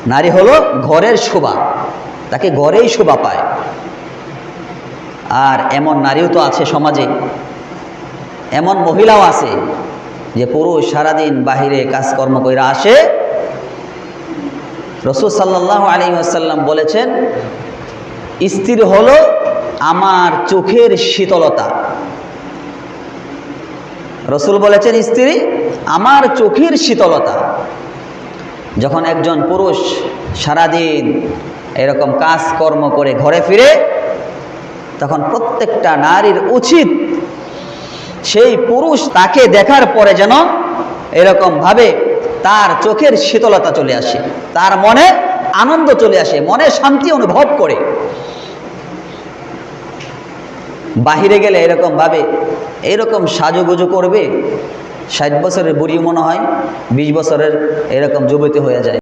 নারী হলো ঘরের শোভা, তাকে ঘরেই শোভা পায়। আর এমন নারীও তো আছে সমাজে, এমন মহিলাও আছে যে পুরুষ সারাদিন বাহিরে কাজকর্ম করে আসে। রাসূল সাল্লাল্লাহু আলাইহি ওয়াসাল্লাম বলেছেন, স্ত্রী হলো আমার চোখের শীতলতা। রাসূল বলেছেন, স্ত্রী আমার চোখের শীতলতা। যখন একজন পুরুষ সারাদিন এরকম কাজকর্ম করে ঘরে ফিরে, তখন প্রত্যেকটা নারীর উচিত সেই পুরুষ তাকে দেখার পরে যেন এরকম ভাবে তার চোখের শীতলতা চলে আসে, তার মনে আনন্দ চলে আসে, মনে শান্তি অনুভব করে। বাহিরে গেলে এরকম ভাবে এরকম সাজুগুজু করবে, 60 বছরের বুড়ি মনে হয় 20 বছরের এরকম যুবতী হয়ে যায়।